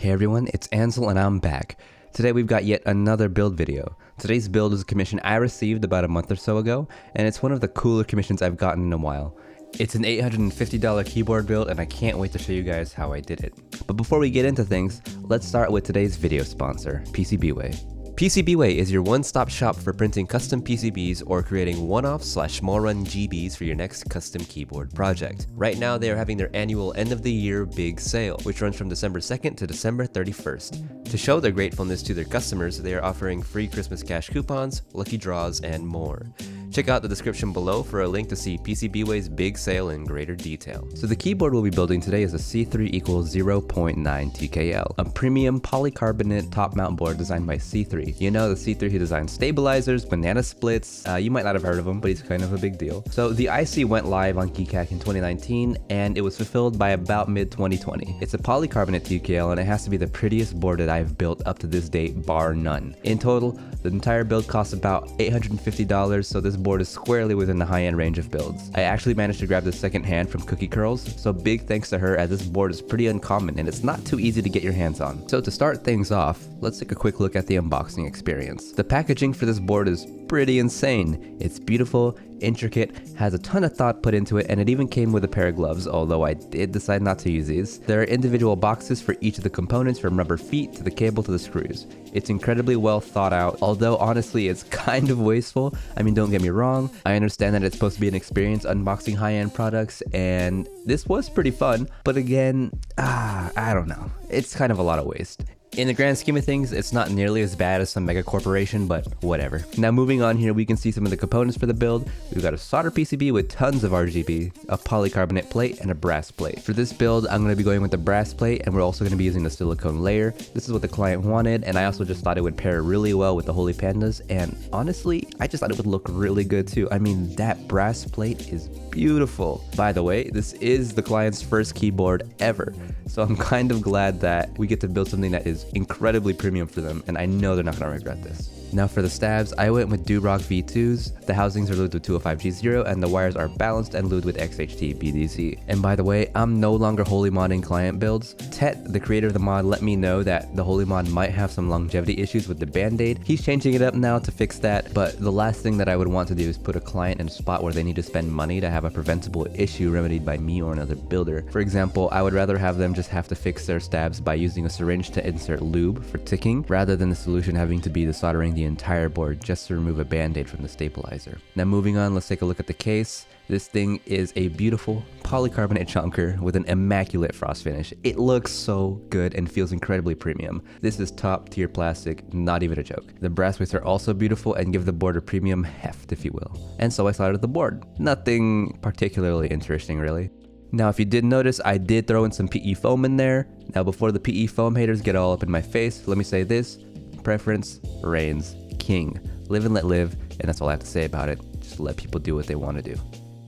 Hey everyone, it's Anzel and I'm back. Today we've got yet another build video. Today's build is a commission I received about a month or so ago, and it's one of the cooler commissions I've gotten in a while. It's an $850 keyboard build and I can't wait to show you guys how I did it. But before we get into things, let's start with today's video sponsor, PCBWay. PCBWay is your one-stop shop for printing custom PCBs or creating one-off / small run GBs for your next custom keyboard project. Right now they are having their annual end of the year big sale, which runs from December 2nd to December 31st. To show their gratefulness to their customers, they are offering free Christmas cash coupons, lucky draws, and more. Check out the description below for a link to see PCBWay's big sale in greater detail. So the keyboard we'll be building today is a C3 Equalz 0.9 TKL, a premium polycarbonate top mount board designed by C3. You know the C3 who designs stabilizers, banana splits, you might not have heard of him, but he's kind of a big deal. So the IC went live on Keycaps in 2019 and it was fulfilled by about mid-2020. It's a polycarbonate TKL and it has to be the prettiest board that I've built up to this date, bar none. In total, the entire build costs about $850, so this board is squarely within the high-end range of builds. I actually managed to grab this second hand from Cookie Curls, so big thanks to her as this board is pretty uncommon and it's not too easy to get your hands on. So to start things off, let's take a quick look at the unboxing experience. The packaging for this board is pretty insane. It's beautiful, intricate, has a ton of thought put into it, and it even came with a pair of gloves, although I did decide not to use these. There are individual boxes for each of the components, from rubber feet to the cable to the screws. It's incredibly well thought out, although honestly it's kind of wasteful. I mean, don't get me wrong, I understand that it's supposed to be an experience unboxing high-end products, and this was pretty fun, but again, I don't know, it's kind of a lot of waste. In the grand scheme of things, it's not nearly as bad as some mega corporation, but whatever. Now moving on here, we can see some of the components for the build. We've got a solder PCB with tons of RGB, a polycarbonate plate, and a brass plate. For this build, I'm going to be going with the brass plate, and we're also going to be using the silicone layer. This is what the client wanted, and I also just thought it would pair really well with the Holy Pandas, and honestly, I just thought it would look really good too. I mean, that brass plate is beautiful. By the way, this is the client's first keyboard ever, so I'm kind of glad that we get to build something that is incredibly premium for them, and I know they're not going to regret this. Now for the stabs, I went with Durock V2s. The housings are lubed with 205G0 and the wires are balanced and lubed with XHT BDC. And by the way, I'm no longer Holy modding client builds. Tet, the creator of the mod, let me know that the Holy mod might have some longevity issues with the band-aid. He's changing it up now to fix that, but the last thing that I would want to do is put a client in a spot where they need to spend money to have a preventable issue remedied by me or another builder. For example, I would rather have them just have to fix their stabs by using a syringe to insert lube for ticking, rather than the solution having to be the soldering the entire board just to remove a band-aid from the stabilizer. Now moving on, let's take a look at the case. This thing is a beautiful polycarbonate chunker with an immaculate frost finish. It looks so good and feels incredibly premium. This is top tier plastic, not even a joke. The brass weights are also beautiful and give the board a premium heft, if you will. And so I slotted the board. Nothing particularly interesting really. Now if you did notice, I did throw in some PE foam in there. Now before the PE foam haters get all up in my face, let me say this: preference reigns king. Live and let live, and that's all I have to say about it. Just let people do what they want to do.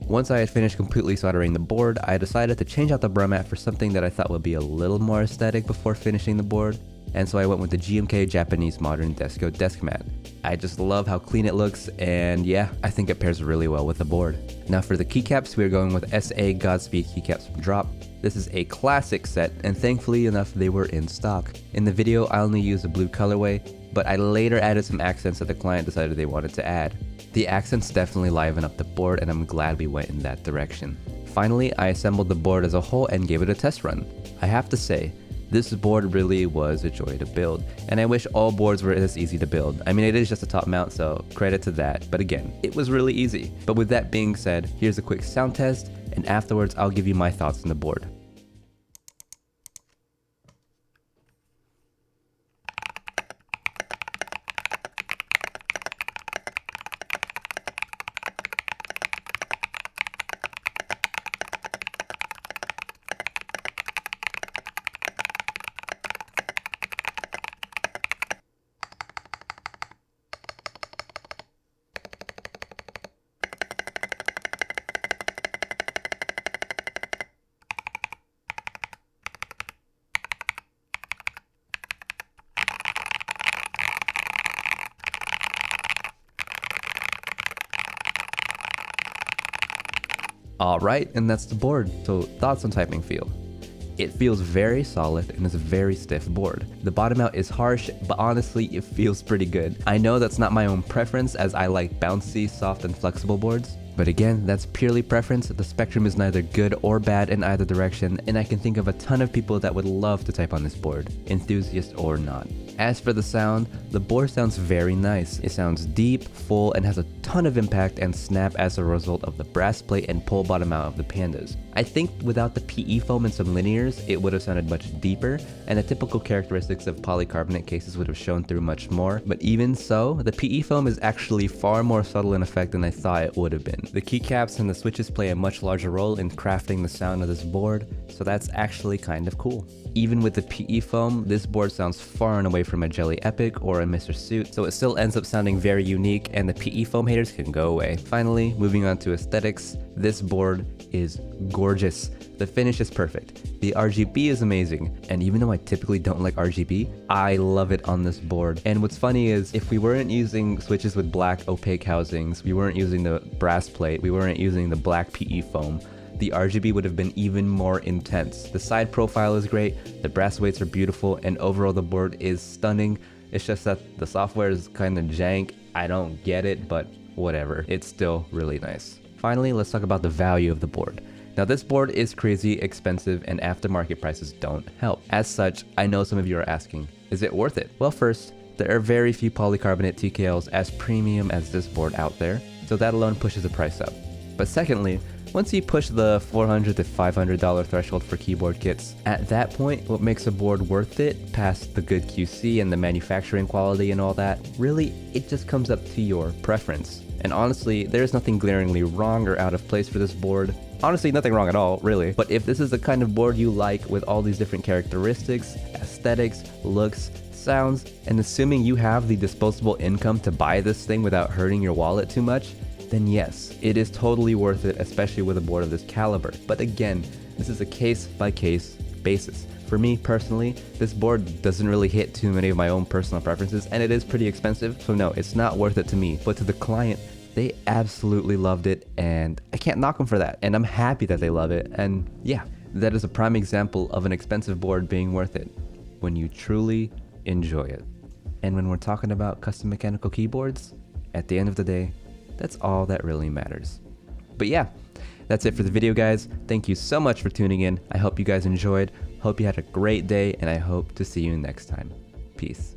Once I had finished completely soldering the board, I decided to change out the bra mat for something that I thought would be a little more aesthetic before finishing the board, and so I went with the GMK Japanese Modern Desco desk mat. I just love how clean it looks, and yeah, I think it pairs really well with the board. Now for the keycaps, we are going with SA Godspeed keycaps from Drop. This is a classic set, and thankfully enough they were in stock. In the video, I only used a blue colorway, but I later added some accents that the client decided they wanted to add. The accents definitely liven up the board, and I'm glad we went in that direction. Finally, I assembled the board as a whole and gave it a test run. I have to say, this board really was a joy to build, and I wish all boards were this easy to build. I mean, it is just a top mount, so credit to that, but again, it was really easy. But with that being said, here's a quick sound test, and afterwards I'll give you my thoughts on the board. Alright, and that's the board. So thoughts on typing feel. It feels very solid and is a very stiff board. The bottom out is harsh, but honestly, it feels pretty good. I know that's not my own preference, as I like bouncy, soft, and flexible boards. But again, that's purely preference. The spectrum is neither good or bad in either direction, and I can think of a ton of people that would love to type on this board, enthusiast or not. As for the sound, the board sounds very nice. It sounds deep, full, and has a ton of impact and snap as a result of the brass plate and pull bottom out of the Pandas. I think without the PE foam and some linears, it would have sounded much deeper, and the typical characteristics of polycarbonate cases would have shown through much more. But even so, the PE foam is actually far more subtle in effect than I thought it would have been. The keycaps and the switches play a much larger role in crafting the sound of this board, so that's actually kind of cool. Even with the PE foam, this board sounds far and away from a Jelly Epic or a Mr. Suit, so it still ends up sounding very unique, and the PE foam haters can go away. Finally, moving on to aesthetics, this board is gorgeous. The finish is perfect. The RGB is amazing, and even though I typically don't like RGB, I love it on this board. And what's funny is, if we weren't using switches with black opaque housings, we weren't using the brass plate, we weren't using the black PE foam, the RGB would have been even more intense. The side profile is great, the brass weights are beautiful, and overall the board is stunning. It's just that the software is kind of jank. I don't get it, but whatever. It's still really nice. Finally, let's talk about the value of the board. Now, this board is crazy expensive and aftermarket prices don't help. As such, I know some of you are asking, is it worth it? Well, first, there are very few polycarbonate TKLs as premium as this board out there, so that alone pushes the price up. But secondly, once you push the $400 to $500 threshold for keyboard kits, at that point, what makes a board worth it, past the good QC and the manufacturing quality and all that, really, it just comes up to your preference. And honestly, there is nothing glaringly wrong or out of place for this board. Honestly, nothing wrong at all, really. But if this is the kind of board you like with all these different characteristics, aesthetics, looks, sounds, and assuming you have the disposable income to buy this thing without hurting your wallet too much, then yes, it is totally worth it, especially with a board of this caliber. But again, this is a case-by-case basis. For me personally, this board doesn't really hit too many of my own personal preferences, and it is pretty expensive, so no, it's not worth it to me. But to the client, they absolutely loved it, and I can't knock them for that. And I'm happy that they love it, and yeah, that is a prime example of an expensive board being worth it, when you truly enjoy it. And when we're talking about custom mechanical keyboards, at the end of the day, that's all that really matters. But yeah, that's it for the video, guys. Thank you so much for tuning in. I hope you guys enjoyed. Hope you had a great day, and I hope to see you next time. Peace.